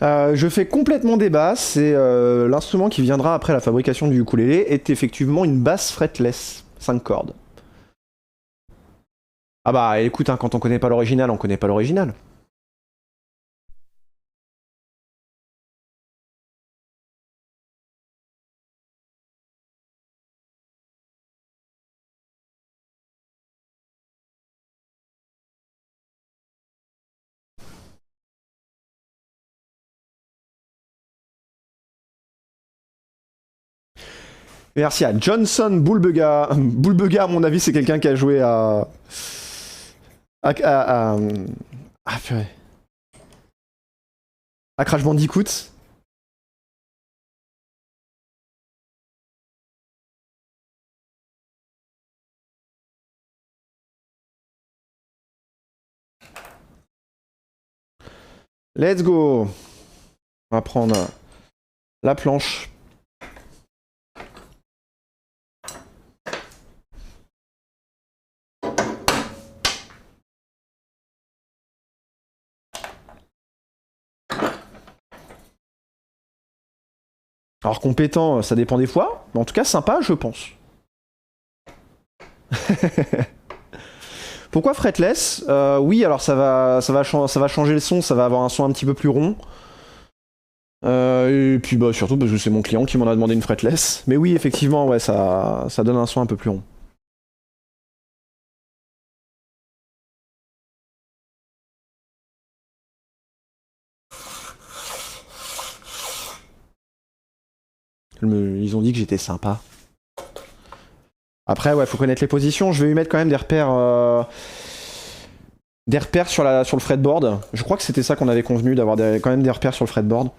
Je fais complètement des basses et l'instrument qui viendra après la fabrication du ukulélé est effectivement une basse fretless, 5 cordes. Ah bah écoute, hein, quand on connaît pas l'original, on connaît pas l'original. Merci à Johnson Boulbega. Boulbega, à mon avis, c'est quelqu'un qui a joué Ah, purée. À Crash Bandicoot. Let's go. On va prendre la planche. Alors compétent, ça dépend des fois, mais en tout cas sympa, je pense. Pourquoi fretless? Oui, alors ça va changer le son, ça va avoir un son un petit peu plus rond. Et puis bah surtout parce que c'est mon client qui m'en a demandé une fretless. Mais oui, effectivement, ouais, ça donne un son un peu plus rond. Ils ont dit que j'étais sympa. Après, ouais, faut connaître les positions. Je vais lui mettre quand même des repères sur le fretboard. Je crois que c'était ça qu'on avait convenu, d'avoir quand même des repères sur le fretboard.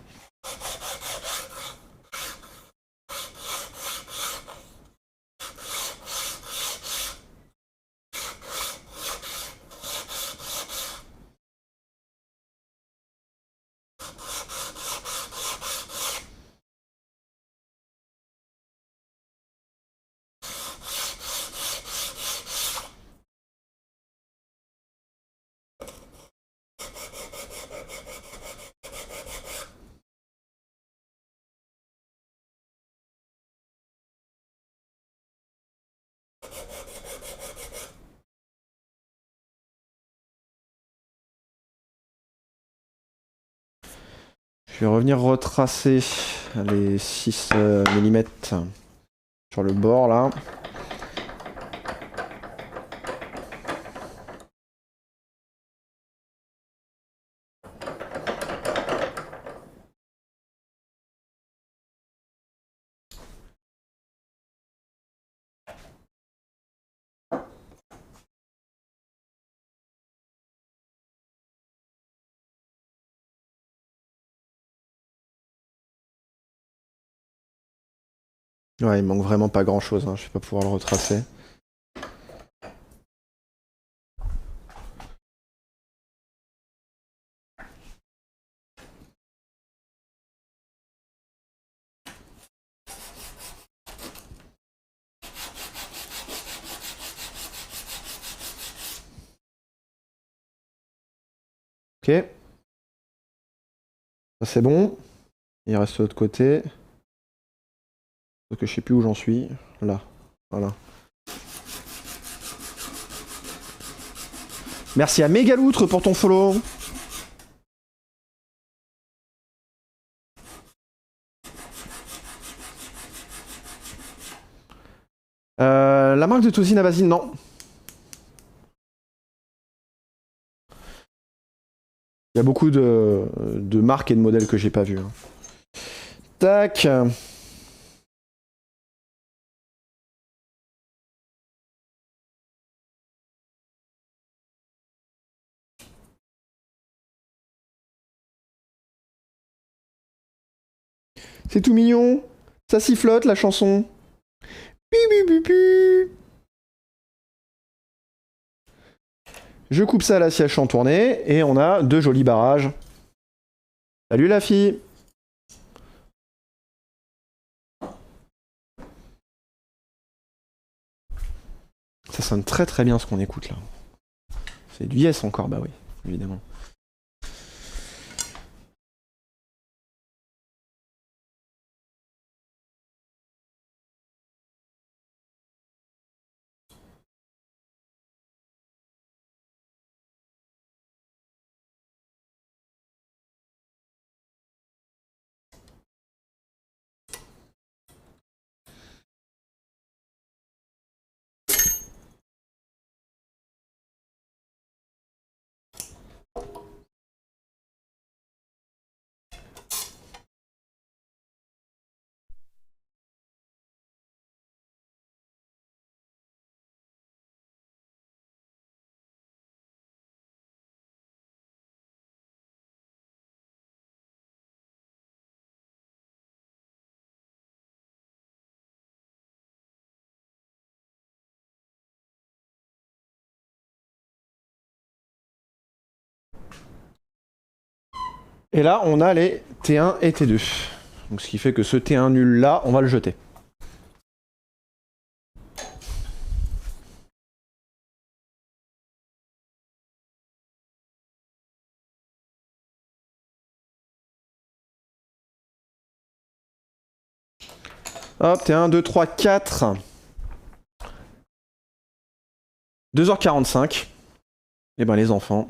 Je vais revenir retracer les 6 mm sur le bord là. Ouais, il manque vraiment pas grand chose, hein. Je vais pas pouvoir le retracer. Ok. Ça c'est bon. Il reste l'autre côté. Parce que je sais plus où j'en suis. Là. Voilà. Merci à Mégaloutre pour ton follow. La marque de Tosina Basile, non. Il y a beaucoup de marques et de modèles que j'ai pas vus. Hein. Tac. C'est tout mignon. Ça sifflote la chanson. Pi, pi, pi, pi. Je coupe ça à la sciage en tournée et on a 2 jolis barrages. Salut la fille. Ça sonne très très bien ce qu'on écoute là. C'est du yes encore, bah oui, évidemment. Et là, on a les T1 et T2. Donc ce qui fait que ce T1 nul là, on va le jeter. Hop, T1, 2, 3, 4. 2h45. Eh ben les enfants.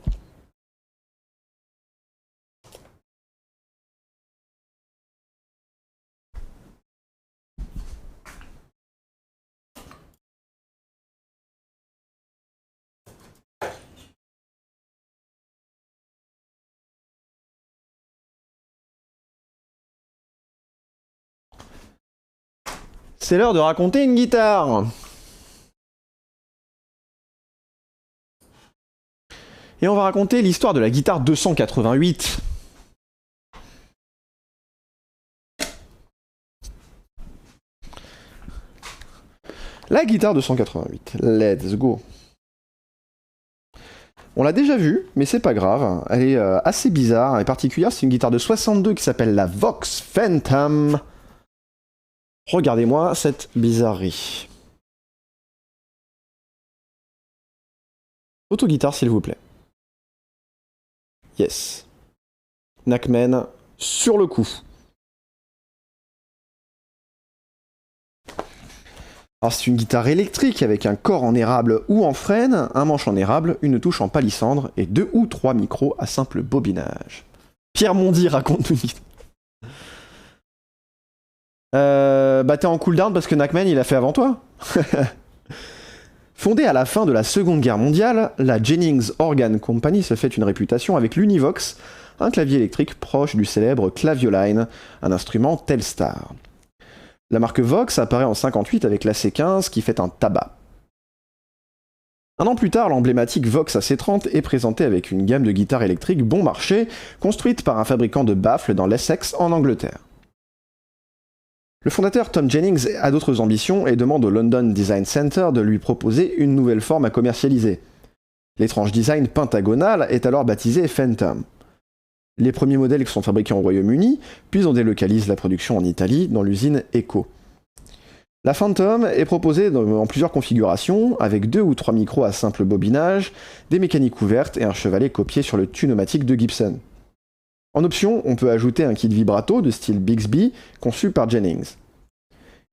C'est l'heure de raconter une guitare. Et on va raconter l'histoire de la guitare 288. La guitare 288, let's go. On l'a déjà vue, mais c'est pas grave. Elle est assez bizarre et particulière. C'est une guitare de 62 qui s'appelle la Vox Phantom. Regardez-moi cette bizarrerie. Auto-guitare, s'il vous plaît. Yes. Nachman sur le coup. Alors c'est une guitare électrique avec un corps en érable ou en frêne, un manche en érable, une touche en palissandre et 2 ou 3 micros à simple bobinage. Pierre Mondy raconte une guitare. Bah t'es en cooldown parce que Nachman il a fait avant toi. Fondée à la fin de la Seconde Guerre mondiale, la Jennings Organ Company se fait une réputation avec l'Univox, un clavier électrique proche du célèbre Clavioline, un instrument Telstar. La marque Vox apparaît en 1958 avec l'AC15 qui fait un tabac. Un an plus tard, l'emblématique Vox AC30 est présentée avec une gamme de guitares électriques bon marché, construite par un fabricant de baffles dans l'Essex en Angleterre. Le fondateur Tom Jennings a d'autres ambitions et demande au London Design Center de lui proposer une nouvelle forme à commercialiser. L'étrange design pentagonal est alors baptisé Phantom. Les premiers modèles sont fabriqués au Royaume-Uni, puis on délocalise la production en Italie, dans l'usine Echo. La Phantom est proposée en plusieurs configurations, avec 2 ou 3 micros à simple bobinage, des mécaniques ouvertes et un chevalet copié sur le Tune-o-matic de Gibson. En option, on peut ajouter un kit vibrato de style Bixby, conçu par Jennings.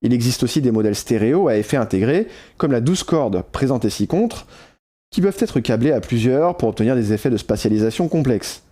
Il existe aussi des modèles stéréo à effet intégré, comme la 12 cordes présentée ci-contre, qui peuvent être câblés à plusieurs pour obtenir des effets de spatialisation complexes.